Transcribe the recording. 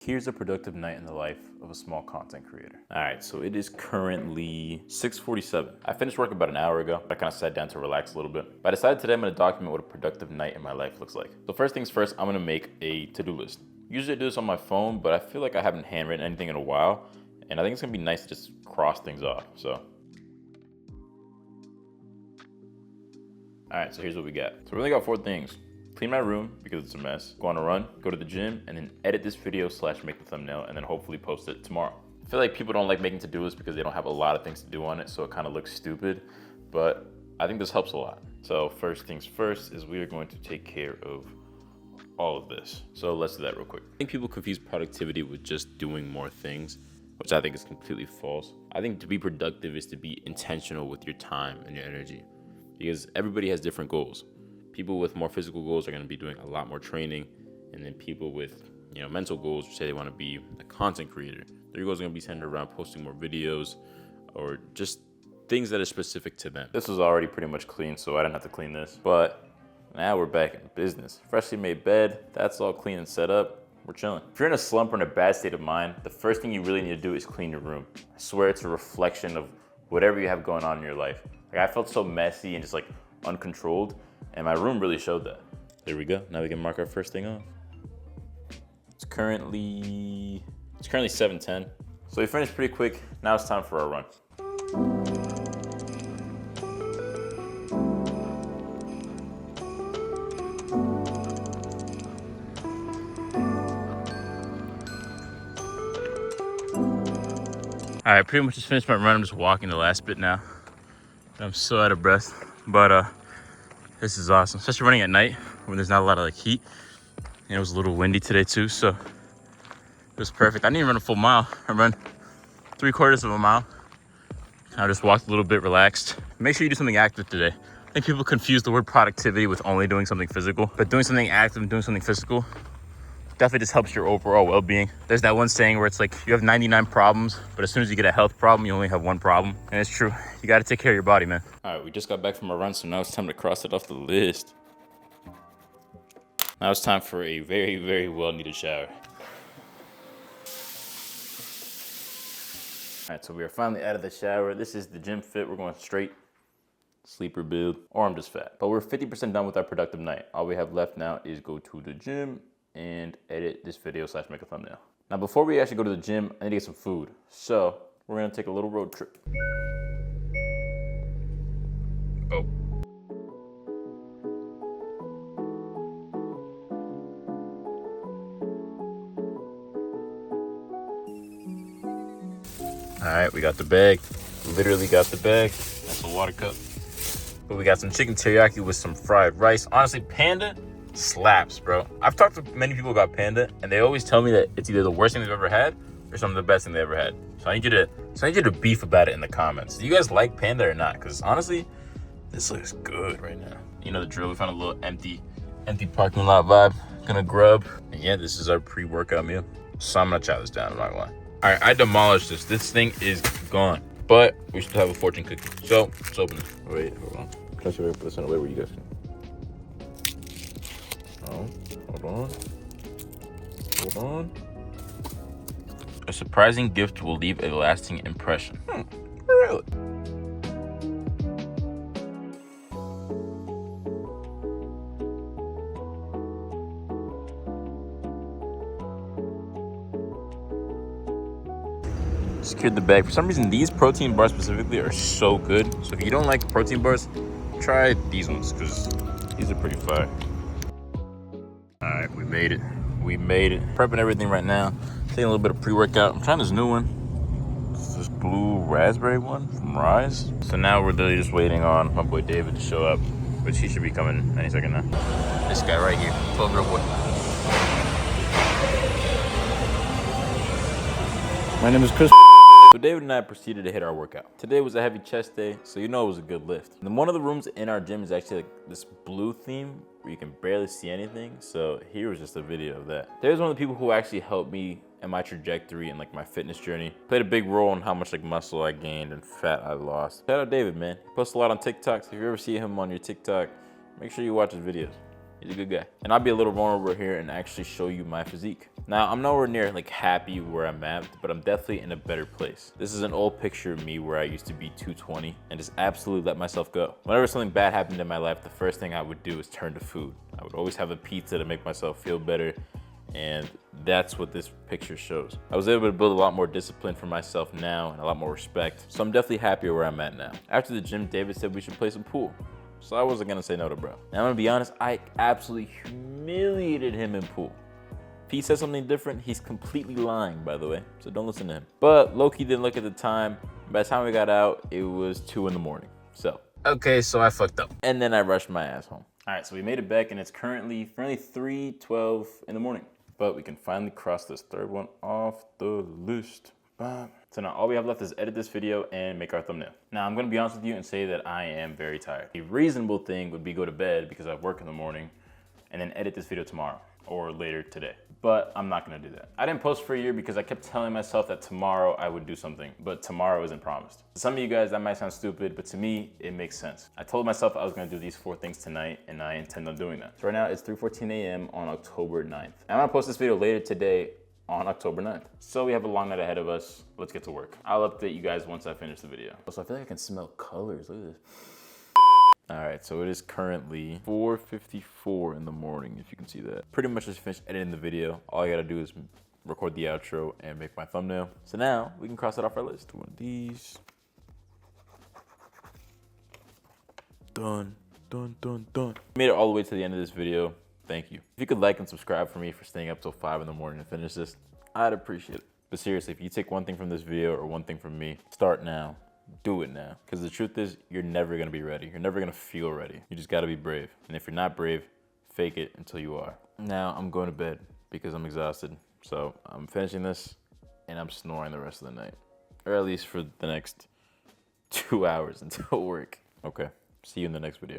Here's a productive night in the life of a small content creator. All right, so it is currently 6:47. I finished work about an hour ago. I kind of sat down to relax a little bit. But I decided today I'm gonna document what a productive night in my life looks like. So first things first, I'm gonna make a to-do list. Usually I do this on my phone, but I feel like I haven't handwritten anything in a while. And I think it's gonna be nice to just cross things off, so. All right, so here's what we got. So we only got 4 things. Clean my room because it's a mess, go on a run, go to the gym, and then edit this video / make the thumbnail, and then hopefully post it tomorrow. I feel like people don't like making to-do lists because they don't have a lot of things to do on it, so it kind of looks stupid, but I think this helps a lot. So first things first is we are going to take care of all of this. So let's do that real quick. I think people confuse productivity with just doing more things, which I think is completely false. I think to be productive is to be intentional with your time and your energy, because everybody has different goals. People with more physical goals are going to be doing a lot more training, and then people with mental goals, say they want to be a content creator, their goals are going to be centered around posting more videos or just things that are specific to them. This was already pretty much clean, so I didn't have to clean this, but now we're back in business. Freshly made bed, that's all clean and set up. We're chilling. If you're in a slump or in a bad state of mind, the first thing you really need to do is clean your room. I swear it's a reflection of whatever you have going on in your life. Like, I felt so messy and just like uncontrolled, and my room really showed that. There we go. Now we can mark our first thing off. It's currently 7:10. So we finished pretty quick. Now it's time for our run. All right, pretty much just finished my run. I'm just walking the last bit now. I'm so out of breath, but this is awesome, especially running at night when there's not a lot of heat. And it was a little windy today too, so it was perfect. I didn't even run a full mile. I ran 3/4 of a mile. I just walked a little bit, relaxed. Make sure you do something active today. I think people confuse the word productivity with only doing something physical, but doing something active and doing something physical definitely just helps your overall well-being. There's that one saying where it's like you have 99 problems, but as soon as you get a health problem, you only have 1 problem. And it's true. You got to take care of your body, man. All right, we just got back from our run, so now it's time to cross it off the list. Now it's time for a very, very well-needed shower. All right, so we are finally out of the shower. This is the gym fit. We're going straight sleeper build, or I'm just fat. But we're 50% done with our productive night. All we have left now is go to the gym and edit this video / make a thumbnail. Now, before we actually go to the gym, I need to get some food. So we're gonna take a little road trip. Oh. All right, we got the bag. Literally got the bag. That's a water cup. But we got some chicken teriyaki with some fried rice. Honestly, Panda slaps, bro. I've talked to many people about Panda, and they always tell me that it's either the worst thing they've ever had or some of the best thing they ever had. So I need you to beef about it in the comments. Do you guys like Panda or not? Because honestly, this looks good right now. You know the drill. We found a little empty parking lot vibe. Gonna grub. And yeah, this is our pre-workout meal. So I'm gonna chow this down. I'm not gonna lie. All right, I demolished this. This thing is gone, but we still have a fortune cookie. So let's open it. Wait, hold on. Try to put this in a way where you guys can. Oh, hold on. A surprising gift will leave a lasting impression. Really? Secured the bag. For some reason, these protein bars specifically are so good. So if you don't like protein bars, try these ones, because these are pretty fire. All right, we made it. Prepping everything right now. Taking a little bit of pre-workout. I'm trying this new one. This blue raspberry one from Rise. So now we're literally just waiting on my boy David to show up, which he should be coming any second now. This guy right here, 12-year-old boy. My name is Chris. So David and I proceeded to hit our workout. Today was a heavy chest day, so you know it was a good lift. And one of the rooms in our gym is actually like this blue theme where you can barely see anything. So here was just a video of that. David's one of the people who actually helped me in my trajectory and like my fitness journey. Played a big role in how much like muscle I gained and fat I lost. Shout out David, man. He posts a lot on TikTok, so if you ever see him on your TikTok, make sure you watch his videos. He's a good guy. And I'll be a little vulnerable here and actually show you my physique. Now, I'm nowhere near like happy where I'm at, but I'm definitely in a better place. This is an old picture of me where I used to be 220 and just absolutely let myself go. Whenever something bad happened in my life, the first thing I would do is turn to food. I would always have a pizza to make myself feel better. And that's what this picture shows. I was able to build a lot more discipline for myself now and a lot more respect. So I'm definitely happier where I'm at now. After the gym, David said we should play some pool. So I wasn't gonna say no to bro. Now I'm gonna be honest, I absolutely humiliated him in pool. If he says something different, he's completely lying, by the way. So don't listen to him. But Loki didn't look at the time. By the time we got out, it was 2 in the morning. So. Okay, so I fucked up. And then I rushed my ass home. All right, so we made it back and it's currently 3:12 in the morning. But we can finally cross this third one off the list. Bam. So now all we have left is edit this video and make our thumbnail. Now I'm gonna be honest with you and say that I am very tired. A reasonable thing would be go to bed because I have work in the morning and then edit this video tomorrow or later today. But I'm not gonna do that. I didn't post for a year because I kept telling myself that tomorrow I would do something, but tomorrow isn't promised. To some of you guys, that might sound stupid, but to me, it makes sense. I told myself I was gonna do these 4 things tonight, and I intend on doing that. So right now, it's 3:14 a.m. on October 9th. I'm gonna post this video later today on October 9th. So we have a long night ahead of us. Let's get to work. I'll update you guys once I finish the video. Also, I feel like I can smell colors, look at this. All right, so it is currently 4:54 in the morning, if you can see that. Pretty much just finished editing the video. All I gotta do is record the outro and make my thumbnail. So now we can cross it off our list. One of these. Done, done, done, done. Made it all the way to the end of this video. Thank you. If you could like and subscribe for me for staying up till 5 in the morning to finish this, I'd appreciate it. But seriously, if you take one thing from this video or one thing from me, start now. Do it now. Because the truth is, you're never gonna be ready. You're never gonna feel ready. You just gotta be brave. And if you're not brave, fake it until you are. Now I'm going to bed because I'm exhausted. So I'm finishing this and I'm snoring the rest of the night. Or at least for the next 2 hours until work. Okay, see you in the next video.